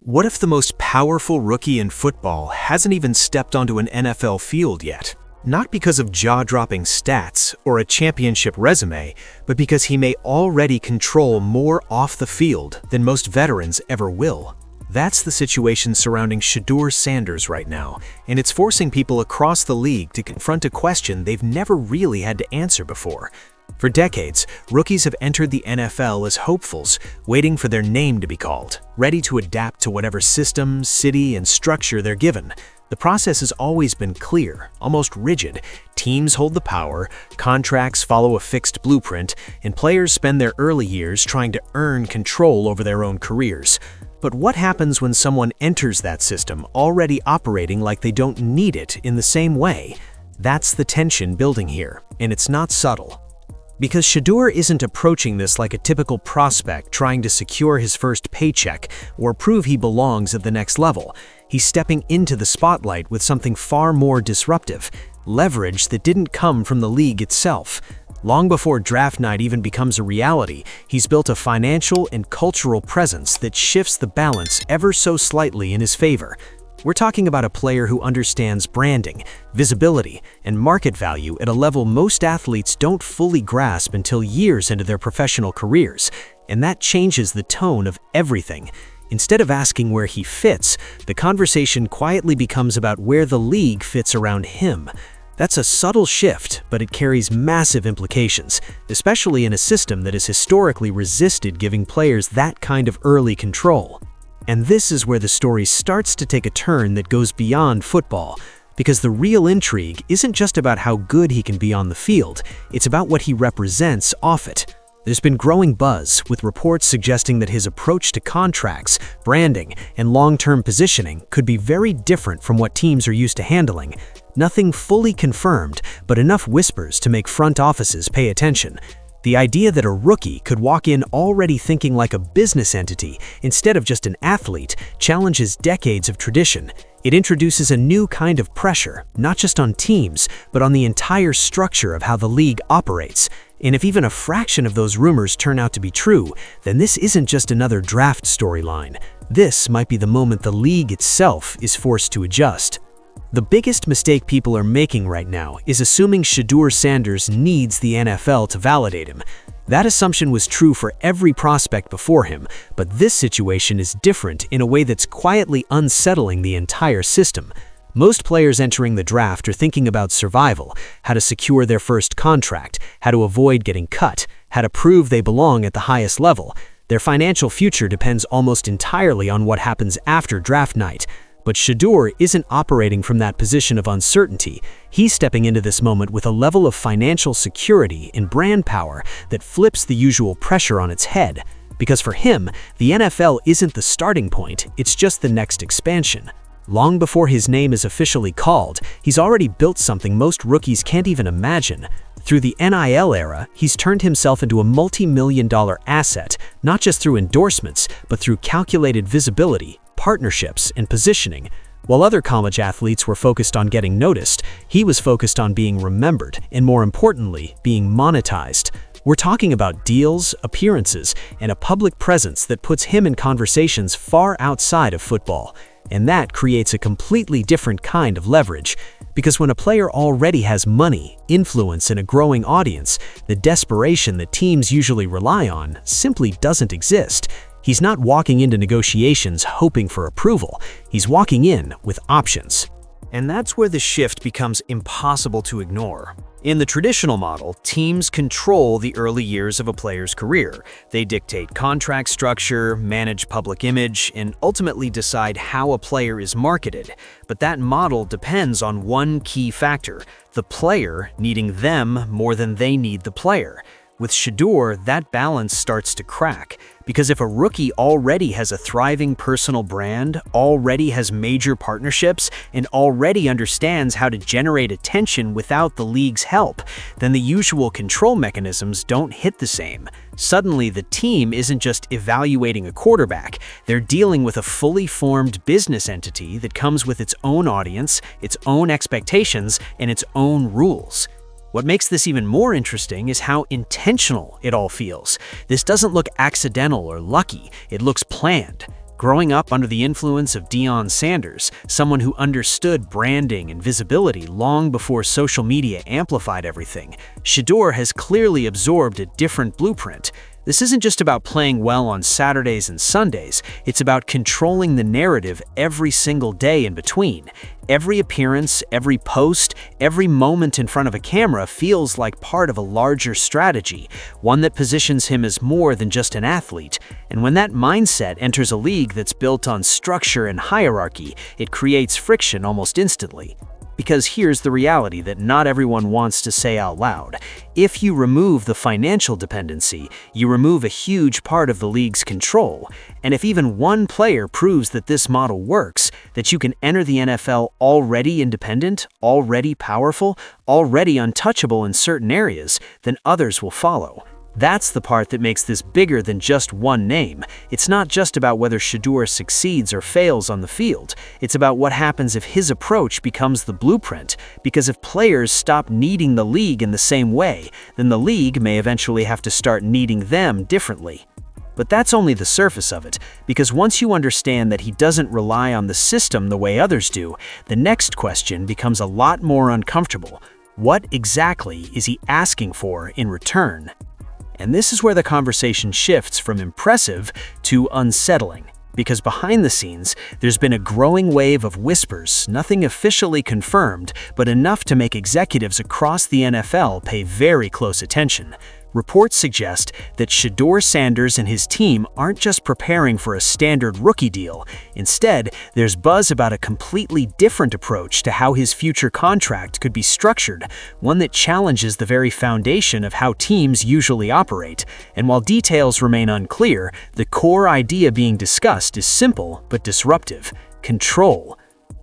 What if the most powerful rookie in football hasn't even stepped onto an NFL field yet? Not because of jaw-dropping stats or a championship resume, but because he may already control more off the field than most veterans ever will. That's the situation surrounding Shedeur Sanders right now, and it's forcing people across the league to confront a question they've never really had to answer before. For decades, rookies have entered the NFL as hopefuls, waiting for their name to be called, ready to adapt to whatever system, city, and structure they're given. The process has always been clear, almost rigid. Teams hold the power, contracts follow a fixed blueprint, and players spend their early years trying to earn control over their own careers. But what happens when someone enters that system already operating like they don't need it in the same way? That's the tension building here, and it's not subtle. Because Shedeur isn't approaching this like a typical prospect trying to secure his first paycheck or prove he belongs at the next level. He's stepping into the spotlight with something far more disruptive, leverage that didn't come from the league itself. Long before draft night even becomes a reality, he's built a financial and cultural presence that shifts the balance ever so slightly in his favor. We're talking about a player who understands branding, visibility, and market value at a level most athletes don't fully grasp until years into their professional careers, and that changes the tone of everything. Instead of asking where he fits, the conversation quietly becomes about where the league fits around him. That's a subtle shift, but it carries massive implications, especially in a system that has historically resisted giving players that kind of early control. And this is where the story starts to take a turn that goes beyond football, because the real intrigue isn't just about how good he can be on the field, it's about what he represents off it. There's been growing buzz, with reports suggesting that his approach to contracts, branding, and long-term positioning could be very different from what teams are used to handling. Nothing fully confirmed, but enough whispers to make front offices pay attention. The idea that a rookie could walk in already thinking like a business entity instead of just an athlete challenges decades of tradition. It introduces a new kind of pressure, not just on teams, but on the entire structure of how the league operates. And if even a fraction of those rumors turn out to be true, then this isn't just another draft storyline. This might be the moment the league itself is forced to adjust. The biggest mistake people are making right now is assuming Shedeur Sanders needs the NFL to validate him. That assumption was true for every prospect before him, but this situation is different in a way that's quietly unsettling the entire system. Most players entering the draft are thinking about survival, how to secure their first contract, how to avoid getting cut, how to prove they belong at the highest level. Their financial future depends almost entirely on what happens after draft night. But Shedeur isn't operating from that position of uncertainty. He's stepping into this moment with a level of financial security and brand power that flips the usual pressure on its head. Because for him, the NFL isn't the starting point, it's just the next expansion. Long before his name is officially called, he's already built something most rookies can't even imagine. Through the NIL era, he's turned himself into a multi-million-dollar asset, not just through endorsements, but through calculated visibility, partnerships, and positioning. While other college athletes were focused on getting noticed, he was focused on being remembered and, more importantly, being monetized. We're talking about deals, appearances, and a public presence that puts him in conversations far outside of football. And that creates a completely different kind of leverage. Because when a player already has money, influence, and a growing audience, the desperation that teams usually rely on simply doesn't exist. He's not walking into negotiations hoping for approval. He's walking in with options. And that's where the shift becomes impossible to ignore. In the traditional model, teams control the early years of a player's career. They dictate contract structure, manage public image, and ultimately decide how a player is marketed. But that model depends on one key factor: the player needing them more than they need the player. With Shedeur, that balance starts to crack, because if a rookie already has a thriving personal brand, already has major partnerships, and already understands how to generate attention without the league's help, then the usual control mechanisms don't hit the same. Suddenly, the team isn't just evaluating a quarterback, they're dealing with a fully formed business entity that comes with its own audience, its own expectations, and its own rules. What makes this even more interesting is how intentional it all feels. This doesn't look accidental or lucky, it looks planned. Growing up under the influence of Deion Sanders, someone who understood branding and visibility long before social media amplified everything, Shedeur has clearly absorbed a different blueprint. This isn't just about playing well on Saturdays and Sundays, it's about controlling the narrative every single day in between. Every appearance, every post, every moment in front of a camera feels like part of a larger strategy, one that positions him as more than just an athlete. And when that mindset enters a league that's built on structure and hierarchy, it creates friction almost instantly. Because here's the reality that not everyone wants to say out loud. If you remove the financial dependency, you remove a huge part of the league's control. And if even one player proves that this model works, that you can enter the NFL already independent, already powerful, already untouchable in certain areas, then others will follow. That's the part that makes this bigger than just one name. It's not just about whether Shedeur succeeds or fails on the field. It's about what happens if his approach becomes the blueprint. Because if players stop needing the league in the same way, then the league may eventually have to start needing them differently. But that's only the surface of it, because once you understand that he doesn't rely on the system the way others do, the next question becomes a lot more uncomfortable. What exactly is he asking for in return? And this is where the conversation shifts from impressive to unsettling. Because behind the scenes, there's been a growing wave of whispers, nothing officially confirmed, but enough to make executives across the NFL pay very close attention. Reports suggest that Shedeur Sanders and his team aren't just preparing for a standard rookie deal. Instead, there's buzz about a completely different approach to how his future contract could be structured, one that challenges the very foundation of how teams usually operate. And while details remain unclear, the core idea being discussed is simple but disruptive: control.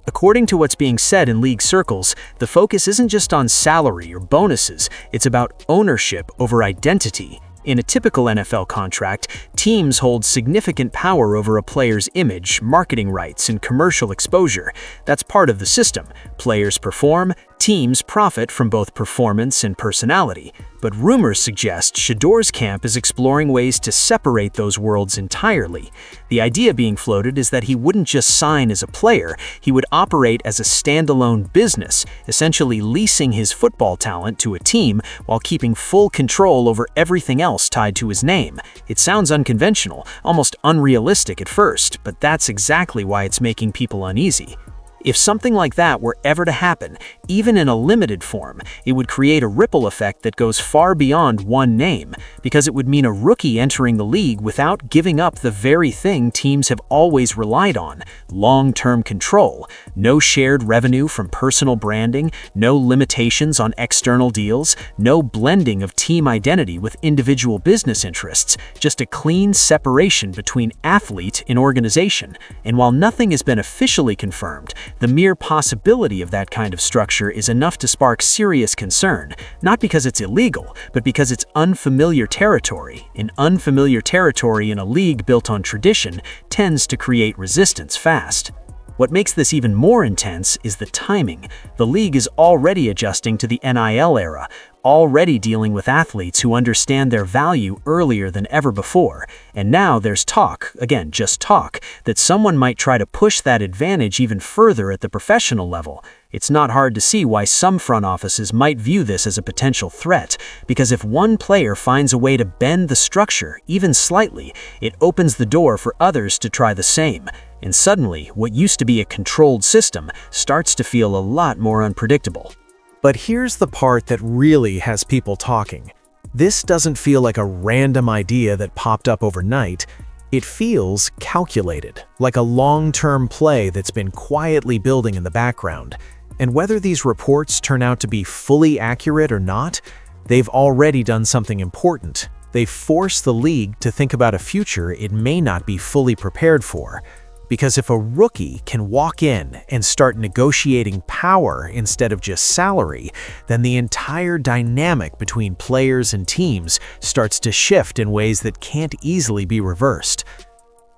According to what's being said in league circles, the focus isn't just on salary or bonuses, it's about ownership over identity. In a typical NFL contract, teams hold significant power over a player's image, marketing rights, and commercial exposure. That's part of the system. Players perform, teams profit from both performance and personality. But rumors suggest Shedeur's camp is exploring ways to separate those worlds entirely. The idea being floated is that he wouldn't just sign as a player, he would operate as a standalone business, essentially leasing his football talent to a team while keeping full control over everything else tied to his name. It sounds unconventional, almost unrealistic at first, but that's exactly why it's making people uneasy. If something like that were ever to happen, even in a limited form, it would create a ripple effect that goes far beyond one name, because it would mean a rookie entering the league without giving up the very thing teams have always relied on: long-term control. No shared revenue from personal branding, no limitations on external deals, no blending of team identity with individual business interests, just a clean separation between athlete and organization. And while nothing has been officially confirmed, the mere possibility of that kind of structure is enough to spark serious concern, not because it's illegal, but because it's unfamiliar territory. And unfamiliar territory in a league built on tradition tends to create resistance fast. What makes this even more intense is the timing. The league is already adjusting to the NIL era, already dealing with athletes who understand their value earlier than ever before. And now there's talk, again, just talk, that someone might try to push that advantage even further at the professional level. It's not hard to see why some front offices might view this as a potential threat, because if one player finds a way to bend the structure, even slightly, it opens the door for others to try the same. And suddenly, what used to be a controlled system starts to feel a lot more unpredictable. But here's the part that really has people talking. This doesn't feel like a random idea that popped up overnight. It feels calculated, like a long-term play that's been quietly building in the background. And whether these reports turn out to be fully accurate or not, they've already done something important. They've forced the league to think about a future it may not be fully prepared for. Because if a rookie can walk in and start negotiating power instead of just salary, then the entire dynamic between players and teams starts to shift in ways that can't easily be reversed.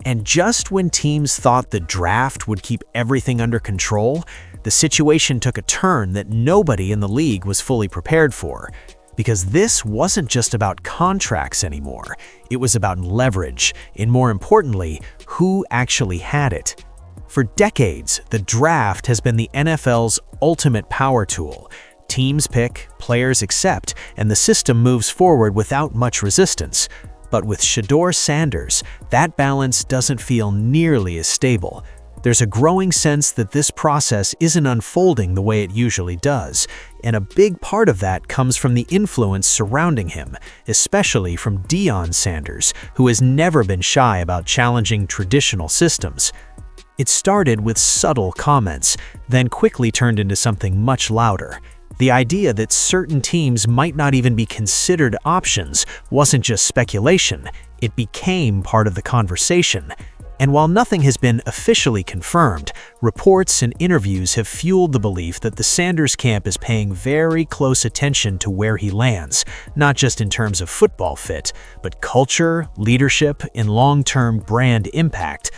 And just when teams thought the draft would keep everything under control, the situation took a turn that nobody in the league was fully prepared for. because this wasn't just about contracts anymore. It was about leverage, and more importantly, who actually had it. For decades, the draft has been the NFL's ultimate power tool. Teams pick, players accept, and the system moves forward without much resistance. But with Shedeur Sanders, that balance doesn't feel nearly as stable. There's a growing sense that this process isn't unfolding the way it usually does, and a big part of that comes from the influence surrounding him, especially from Deion Sanders, who has never been shy about challenging traditional systems. It started with subtle comments, then quickly turned into something much louder. The idea that certain teams might not even be considered options wasn't just speculation, it became part of the conversation. And while nothing has been officially confirmed, reports and interviews have fueled the belief that the Sanders camp is paying very close attention to where he lands, not just in terms of football fit, but culture, leadership, and long-term brand impact.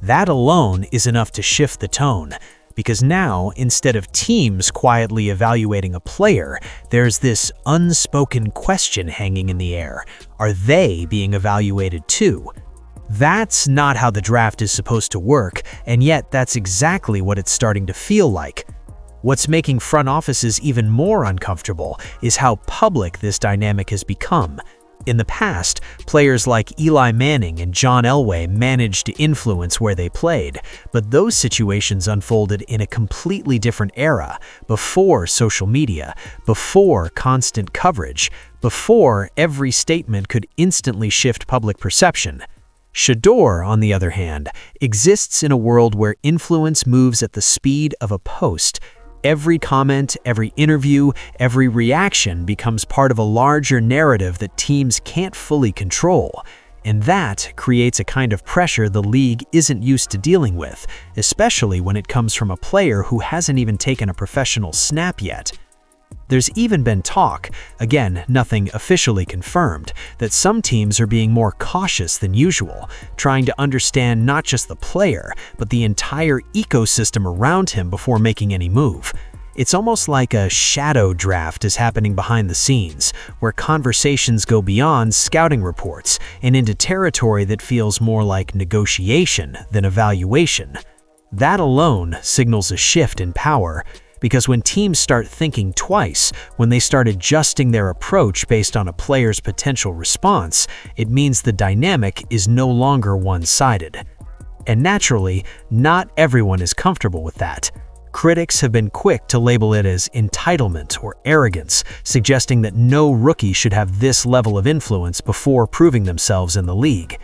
That alone is enough to shift the tone, because now, instead of teams quietly evaluating a player, there's this unspoken question hanging in the air. Are they being evaluated too? That's not how the draft is supposed to work, and yet that's exactly what it's starting to feel like. What's making front offices even more uncomfortable is how public this dynamic has become. In the past, players like Eli Manning and John Elway managed to influence where they played, but those situations unfolded in a completely different era, before social media, before constant coverage, before every statement could instantly shift public perception. Shedeur, on the other hand, exists in a world where influence moves at the speed of a post. Every comment, every interview, every reaction becomes part of a larger narrative that teams can't fully control. And that creates a kind of pressure the league isn't used to dealing with, especially when it comes from a player who hasn't even taken a professional snap yet. There's even been talk, again nothing officially confirmed, that some teams are being more cautious than usual, trying to understand not just the player, but the entire ecosystem around him before making any move. It's almost like a shadow draft is happening behind the scenes, where conversations go beyond scouting reports and into territory that feels more like negotiation than evaluation. That alone signals a shift in power, because when teams start thinking twice, when they start adjusting their approach based on a player's potential response, it means the dynamic is no longer one-sided. And naturally, not everyone is comfortable with that. Critics have been quick to label it as entitlement or arrogance, suggesting that no rookie should have this level of influence before proving themselves in the league.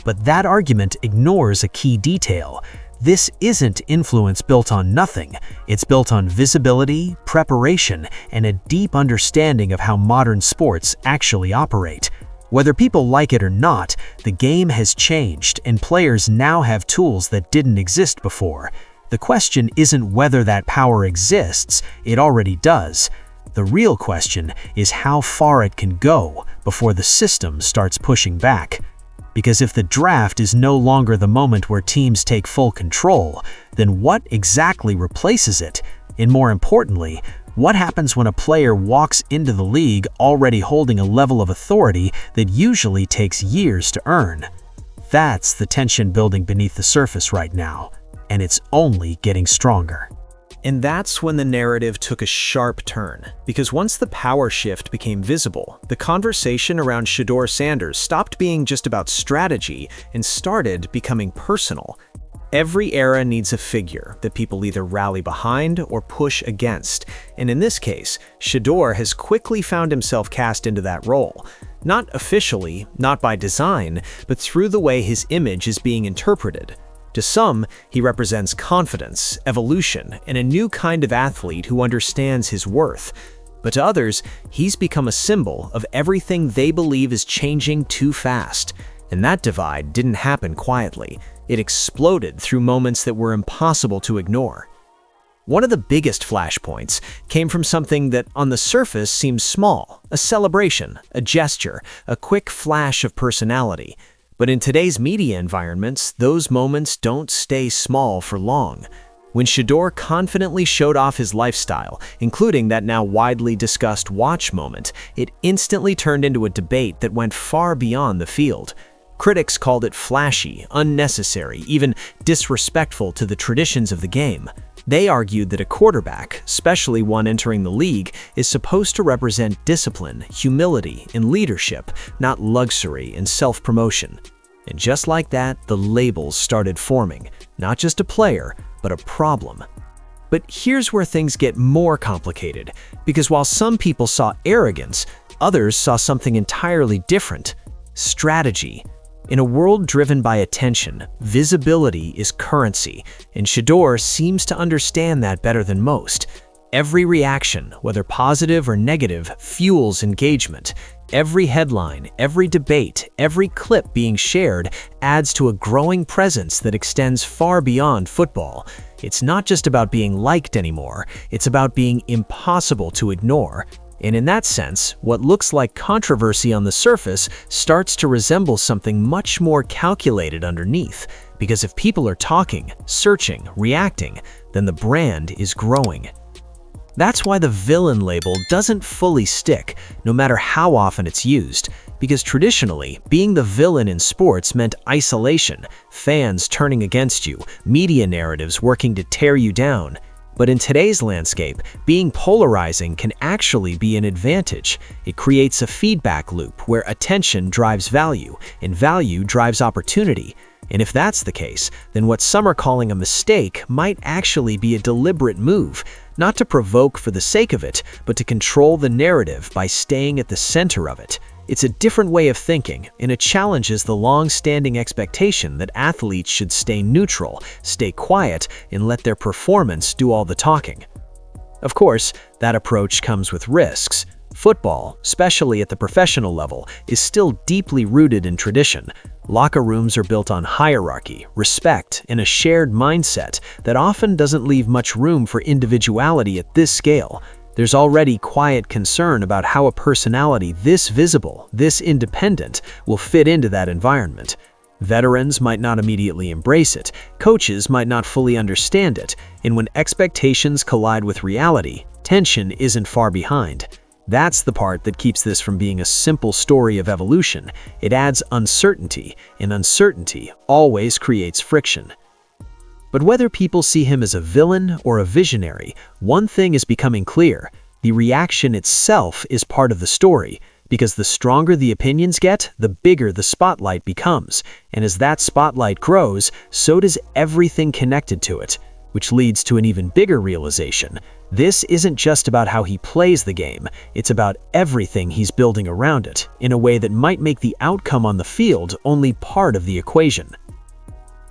But that argument ignores a key detail. This isn't influence built on nothing. It's built on visibility, preparation, and a deep understanding of how modern sports actually operate. Whether people like it or not, the game has changed, and players now have tools that didn't exist before. The question isn't whether that power exists, it already does. The real question is how far it can go before the system starts pushing back. Because if the draft is no longer the moment where teams take full control, then what exactly replaces it? And more importantly, what happens when a player walks into the league already holding a level of authority that usually takes years to earn? That's the tension building beneath the surface right now, and it's only getting stronger. And that's when the narrative took a sharp turn, because once the power shift became visible, the conversation around Shedeur Sanders stopped being just about strategy and started becoming personal. Every era needs a figure that people either rally behind or push against, and in this case, Shedeur has quickly found himself cast into that role. Not officially, not by design, but through the way his image is being interpreted. To some, he represents confidence, evolution, and a new kind of athlete who understands his worth. But to others, he's become a symbol of everything they believe is changing too fast. And that divide didn't happen quietly. It exploded through moments that were impossible to ignore. One of the biggest flashpoints came from something that on the surface seems small, a celebration, a gesture, a quick flash of personality. But in today's media environments, those moments don't stay small for long. When Shedeur confidently showed off his lifestyle, including that now widely discussed watch moment, it instantly turned into a debate that went far beyond the field. Critics called it flashy, unnecessary, even disrespectful to the traditions of the game. They argued that a quarterback, especially one entering the league, is supposed to represent discipline, humility, and leadership, not luxury and self-promotion. And just like that, the labels started forming, not just a player, but a problem. But here's where things get more complicated, because while some people saw arrogance, others saw something entirely different: strategy. In a world driven by attention, visibility is currency, and Shedeur seems to understand that better than most. Every reaction, whether positive or negative, fuels engagement. Every headline, every debate, every clip being shared adds to a growing presence that extends far beyond football. It's not just about being liked anymore, it's about being impossible to ignore. And in that sense, what looks like controversy on the surface starts to resemble something much more calculated underneath. Because if people are talking, searching, reacting, then the brand is growing. That's why the villain label doesn't fully stick, no matter how often it's used. Because traditionally, being the villain in sports meant isolation, fans turning against you, media narratives working to tear you down. But in today's landscape, being polarizing can actually be an advantage. It creates a feedback loop where attention drives value, and value drives opportunity. And if that's the case, then what some are calling a mistake might actually be a deliberate move, not to provoke for the sake of it, but to control the narrative by staying at the center of it. It's a different way of thinking, and it challenges the long-standing expectation that athletes should stay neutral, stay quiet, and let their performance do all the talking. Of course, that approach comes with risks. Football, especially at the professional level, is still deeply rooted in tradition. Locker rooms are built on hierarchy, respect, and a shared mindset that often doesn't leave much room for individuality at this scale. There's already quiet concern about how a personality this visible, this independent, will fit into that environment. Veterans might not immediately embrace it, coaches might not fully understand it, and when expectations collide with reality, tension isn't far behind. That's the part that keeps this from being a simple story of evolution. It adds uncertainty, and uncertainty always creates friction. But whether people see him as a villain or a visionary, one thing is becoming clear: the reaction itself is part of the story, because the stronger the opinions get, the bigger the spotlight becomes, and as that spotlight grows, so does everything connected to it, which leads to an even bigger realization. This isn't just about how he plays the game, it's about everything he's building around it, in a way that might make the outcome on the field only part of the equation.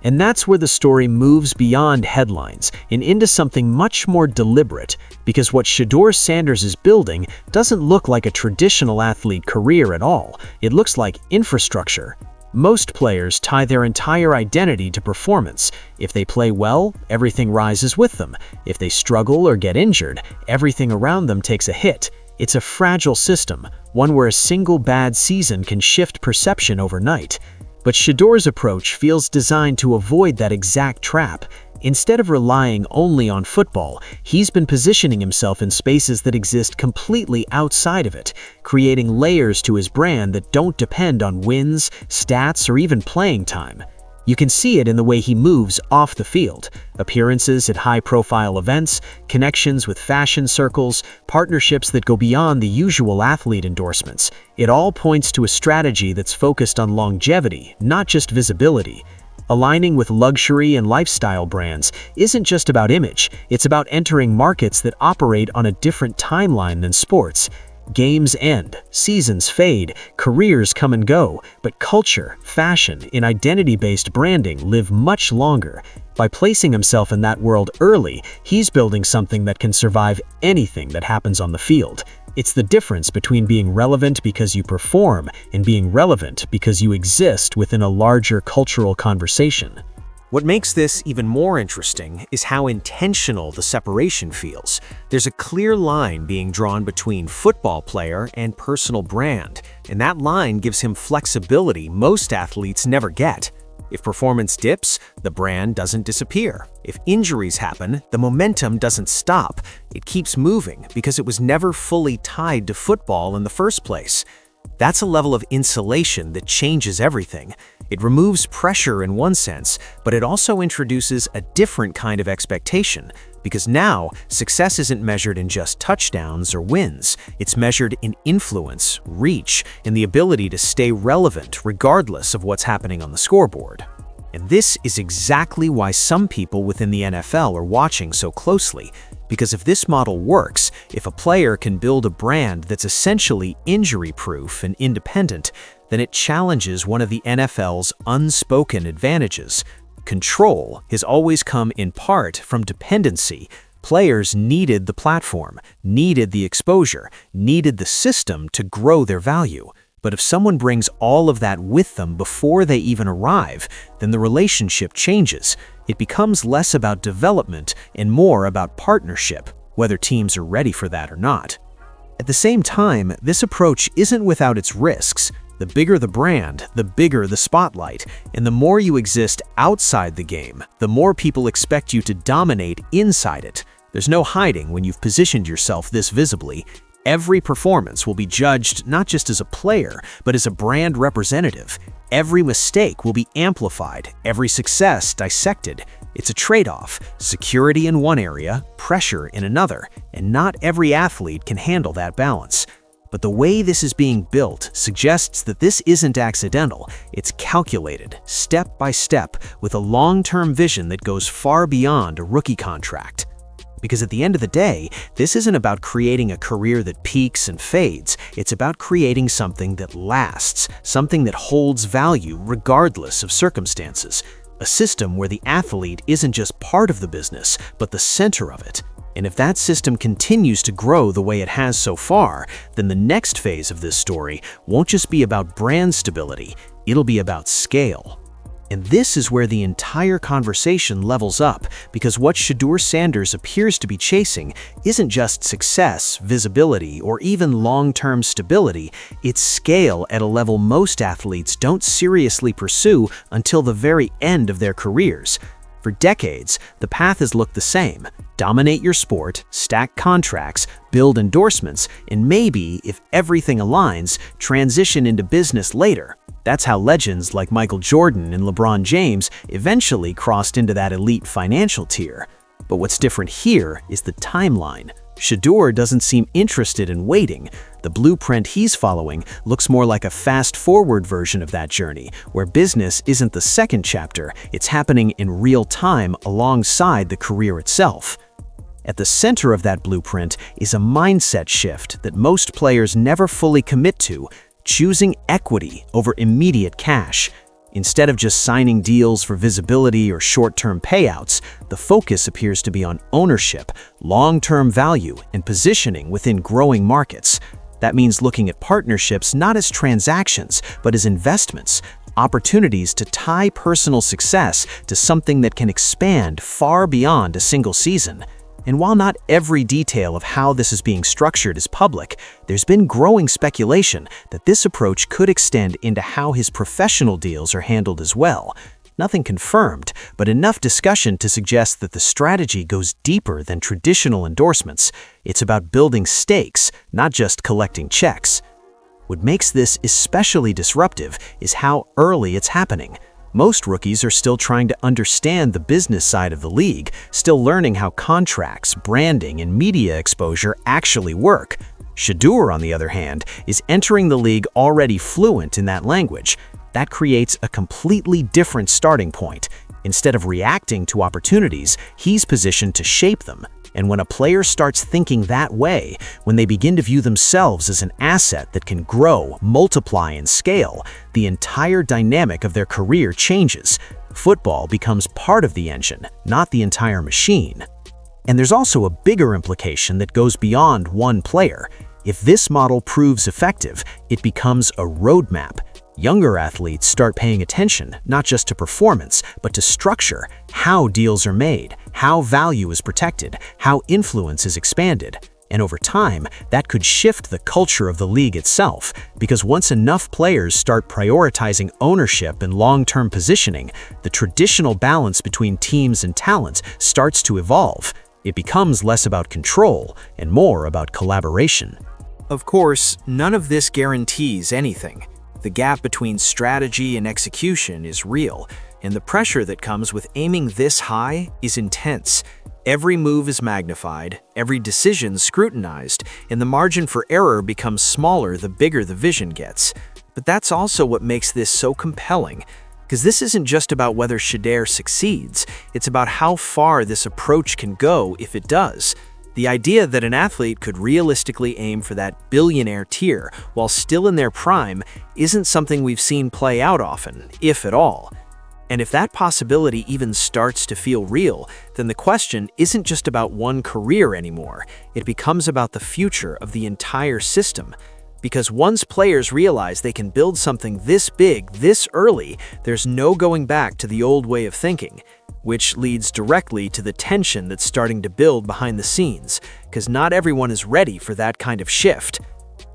And that's where the story moves beyond headlines and into something much more deliberate, because what Shedeur Sanders is building doesn't look like a traditional athlete career at all. It looks like infrastructure. Most players tie their entire identity to performance. If they play well, everything rises with them. If they struggle or get injured, everything around them takes a hit. It's a fragile system, one where a single bad season can shift perception overnight. But Shedeur's approach feels designed to avoid that exact trap. Instead of relying only on football, he's been positioning himself in spaces that exist completely outside of it, creating layers to his brand that don't depend on wins, stats, or even playing time. You can see it in the way he moves off the field: appearances at high-profile events, connections with fashion circles, partnerships that go beyond the usual athlete endorsements. It all points to a strategy that's focused on longevity, not just visibility. Aligning with luxury and lifestyle brands isn't just about image, it's about entering markets that operate on a different timeline than sports. Games end, seasons fade, careers come and go, but culture, fashion, and identity-based branding live much longer. By placing himself in that world early, he's building something that can survive anything that happens on the field. It's the difference between being relevant because you perform and being relevant because you exist within a larger cultural conversation. What makes this even more interesting is how intentional the separation feels. There's a clear line being drawn between football player and personal brand, and that line gives him flexibility most athletes never get. If performance dips, the brand doesn't disappear. If injuries happen, the momentum doesn't stop. It keeps moving because it was never fully tied to football in the first place. That's a level of insulation that changes everything. It removes pressure in one sense, but it also introduces a different kind of expectation, because now success isn't measured in just touchdowns or wins. It's measured in influence, reach, and the ability to stay relevant regardless of what's happening on the scoreboard. And this is exactly why some people within the NFL are watching so closely. Because if this model works, if a player can build a brand that's essentially injury-proof and independent, then it challenges one of the NFL's unspoken advantages. Control has always come in part from dependency. Players needed the platform, needed the exposure, needed the system to grow their value. But if someone brings all of that with them before they even arrive, then the relationship changes. It becomes less about development and more about partnership, whether teams are ready for that or not. At the same time, this approach isn't without its risks. The bigger the brand, the bigger the spotlight, and the more you exist outside the game, the more people expect you to dominate inside it. There's no hiding when you've positioned yourself this visibly. Every performance will be judged not just as a player, but as a brand representative. Every mistake will be amplified, every success dissected. It's a trade-off, security in one area, pressure in another, and not every athlete can handle that balance. But the way this is being built suggests that this isn't accidental. It's calculated, step by step, with a long-term vision that goes far beyond a rookie contract. Because at the end of the day, this isn't about creating a career that peaks and fades. It's about creating something that lasts, something that holds value regardless of circumstances. A system where the athlete isn't just part of the business, but the center of it. And if that system continues to grow the way it has so far, then the next phase of this story won't just be about brand stability, it'll be about scale. And this is where the entire conversation levels up, because what Shedeur Sanders appears to be chasing isn't just success, visibility, or even long-term stability, it's scale at a level most athletes don't seriously pursue until the very end of their careers. For decades, the path has looked the same. Dominate your sport, stack contracts, build endorsements, and maybe, if everything aligns, transition into business later. That's how legends like Michael Jordan and LeBron James eventually crossed into that elite financial tier. But what's different here is the timeline. Shedeur doesn't seem interested in waiting. The blueprint he's following looks more like a fast-forward version of that journey, where business isn't the second chapter, it's happening in real time alongside the career itself. At the center of that blueprint is a mindset shift that most players never fully commit to, choosing equity over immediate cash. Instead of just signing deals for visibility or short-term payouts, the focus appears to be on ownership, long-term value, and positioning within growing markets. That means looking at partnerships not as transactions, but as investments, opportunities to tie personal success to something that can expand far beyond a single season. And while not every detail of how this is being structured is public, there's been growing speculation that this approach could extend into how his professional deals are handled as well. Nothing confirmed, but enough discussion to suggest that the strategy goes deeper than traditional endorsements. It's about building stakes, not just collecting checks. What makes this especially disruptive is how early it's happening. Most rookies are still trying to understand the business side of the league, still learning how contracts, branding, and media exposure actually work. Shedeur, on the other hand, is entering the league already fluent in that language. That creates a completely different starting point. Instead of reacting to opportunities, he's positioned to shape them. And when a player starts thinking that way, when they begin to view themselves as an asset that can grow, multiply, and scale, the entire dynamic of their career changes. Football becomes part of the engine, not the entire machine. And there's also a bigger implication that goes beyond one player. If this model proves effective, it becomes a roadmap. Younger athletes start paying attention, not just to performance, but to structure, how deals are made, how value is protected, how influence is expanded. And over time, that could shift the culture of the league itself, because once enough players start prioritizing ownership and long-term positioning, the traditional balance between teams and talents starts to evolve. It becomes less about control and more about collaboration. Of course, none of this guarantees anything. The gap between strategy and execution is real, and the pressure that comes with aiming this high is intense. Every move is magnified, every decision scrutinized, and the margin for error becomes smaller the bigger the vision gets. But that's also what makes this so compelling, because this isn't just about whether Shedeur succeeds, it's about how far this approach can go if it does. The idea that an athlete could realistically aim for that billionaire tier while still in their prime isn't something we've seen play out often, if at all. And if that possibility even starts to feel real, then the question isn't just about one career anymore. It becomes about the future of the entire system. Because once players realize they can build something this big, this early, there's no going back to the old way of thinking, which leads directly to the tension that's starting to build behind the scenes, because not everyone is ready for that kind of shift.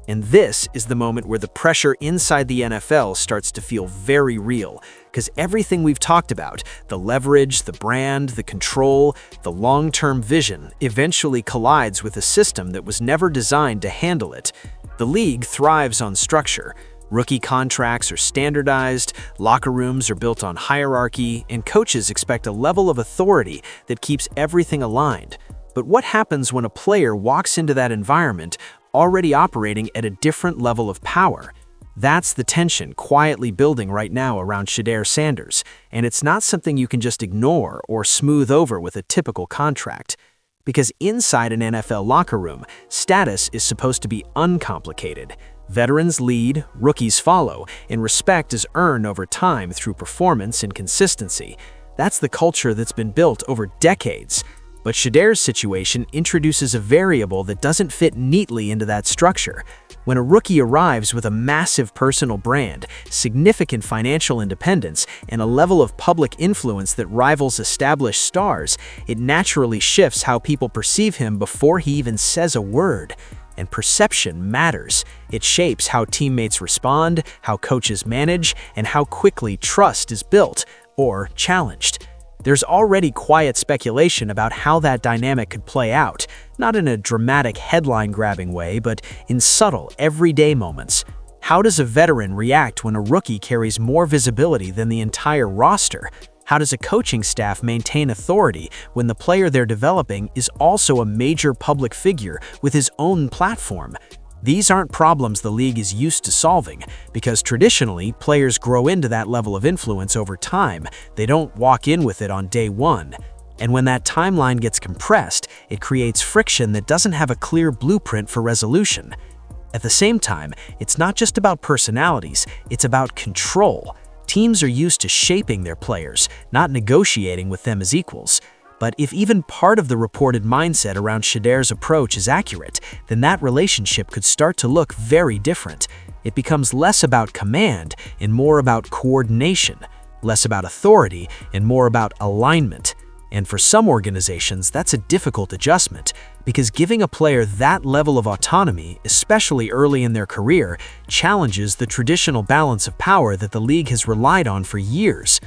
And this is the moment where the pressure inside the NFL starts to feel very real, because everything we've talked about, the leverage, the brand, the control, the long-term vision, eventually collides with a system that was never designed to handle it. The league thrives on structure. Rookie contracts are standardized, locker rooms are built on hierarchy, and coaches expect a level of authority that keeps everything aligned. But what happens when a player walks into that environment already operating at a different level of power? That's the tension quietly building right now around Shedeur Sanders, and it's not something you can just ignore or smooth over with a typical contract. Because inside an NFL locker room, status is supposed to be uncomplicated. Veterans lead, rookies follow, and respect is earned over time through performance and consistency. That's the culture that's been built over decades. But Shedeur's situation introduces a variable that doesn't fit neatly into that structure. When a rookie arrives with a massive personal brand, significant financial independence, and a level of public influence that rivals established stars, it naturally shifts how people perceive him before he even says a word. And perception matters. It shapes how teammates respond, how coaches manage, and how quickly trust is built or challenged. There's already quiet speculation about how that dynamic could play out, not in a dramatic headline-grabbing way, but in subtle, everyday moments. How does a veteran react when a rookie carries more visibility than the entire roster? How does a coaching staff maintain authority when the player they're developing is also a major public figure with his own platform? These aren't problems the league is used to solving, because traditionally, players grow into that level of influence over time. They don't walk in with it on day one. And when that timeline gets compressed, it creates friction that doesn't have a clear blueprint for resolution. At the same time, it's not just about personalities, it's about control. Teams are used to shaping their players, not negotiating with them as equals. But if even part of the reported mindset around Shedeur's approach is accurate, then that relationship could start to look very different. It becomes less about command and more about coordination, less about authority and more about alignment. And for some organizations, that's a difficult adjustment, because giving a player that level of autonomy, especially early in their career, challenges the traditional balance of power that the league has relied on for years.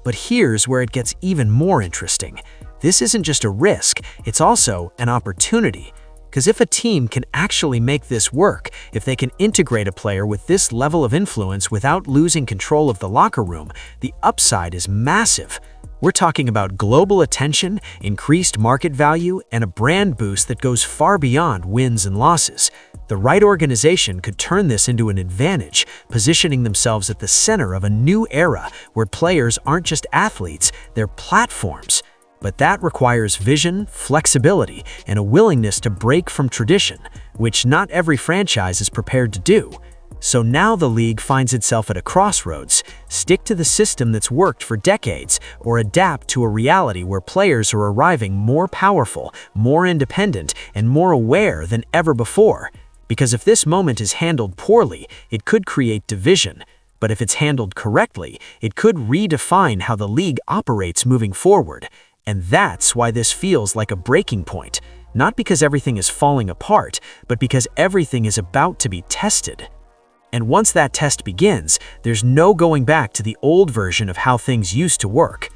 But here's where it gets even more interesting. This isn't just a risk, it's also an opportunity. Because if a team can actually make this work, if they can integrate a player with this level of influence without losing control of the locker room, the upside is massive. We're talking about global attention, increased market value, and a brand boost that goes far beyond wins and losses. The right organization could turn this into an advantage, positioning themselves at the center of a new era where players aren't just athletes, they're platforms. But that requires vision, flexibility, and a willingness to break from tradition, which not every franchise is prepared to do. So now the league finds itself at a crossroads: stick to the system that's worked for decades, or adapt to a reality where players are arriving more powerful, more independent, and more aware than ever before. Because if this moment is handled poorly, it could create division. But if it's handled correctly, it could redefine how the league operates moving forward. And that's why this feels like a breaking point. Not because everything is falling apart, but because everything is about to be tested. And once that test begins, there's no going back to the old version of how things used to work.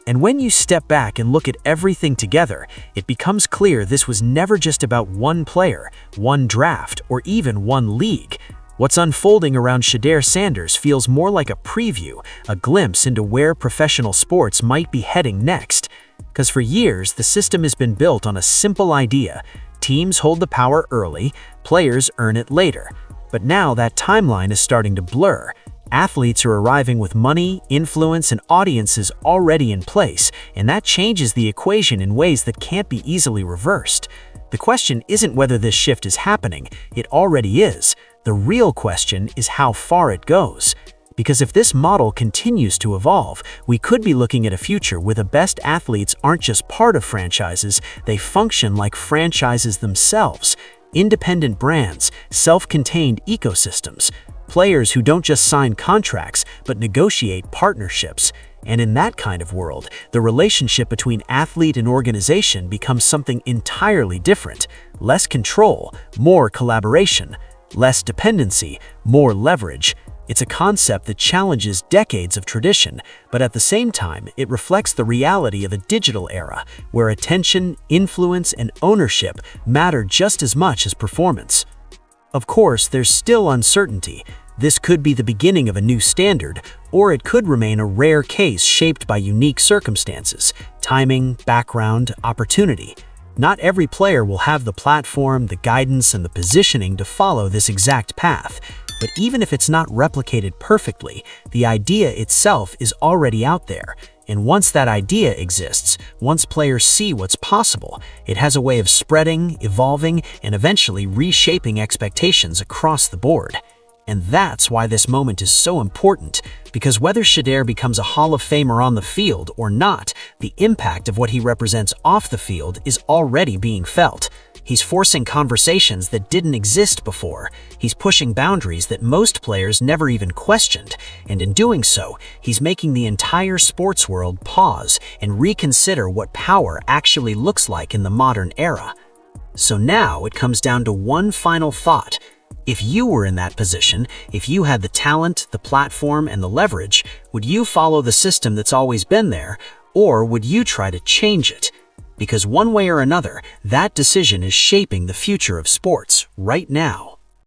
And when you step back and look at everything together, it becomes clear this was never just about one player, one draft, or even one league. What's unfolding around Shedeur Sanders feels more like a preview, a glimpse into where professional sports might be heading next. Because for years, the system has been built on a simple idea: teams hold the power early, players earn it later. But now that timeline is starting to blur. Athletes are arriving with money, influence, and audiences already in place, and that changes the equation in ways that can't be easily reversed. The question isn't whether this shift is happening, it already is. The real question is how far it goes. Because if this model continues to evolve, we could be looking at a future where the best athletes aren't just part of franchises, they function like franchises themselves. Independent brands, self-contained ecosystems, players who don't just sign contracts but negotiate partnerships. And in that kind of world, the relationship between athlete and organization becomes something entirely different. Less control, more collaboration. Less dependency, more leverage. It's a concept that challenges decades of tradition, but at the same time, it reflects the reality of a digital era, where attention, influence, and ownership matter just as much as performance. Of course, there's still uncertainty. This could be the beginning of a new standard, or it could remain a rare case shaped by unique circumstances, timing, background, opportunity. Not every player will have the platform, the guidance, and the positioning to follow this exact path. But even if it's not replicated perfectly, the idea itself is already out there. And once that idea exists, once players see what's possible, it has a way of spreading, evolving, and eventually reshaping expectations across the board. And that's why this moment is so important, because whether Shedeur becomes a Hall of Famer on the field or not, the impact of what he represents off the field is already being felt. He's forcing conversations that didn't exist before. He's pushing boundaries that most players never even questioned. And in doing so, he's making the entire sports world pause and reconsider what power actually looks like in the modern era. So now it comes down to one final thought. If you were in that position, if you had the talent, the platform, and the leverage, would you follow the system that's always been there, or would you try to change it? Because one way or another, that decision is shaping the future of sports right now.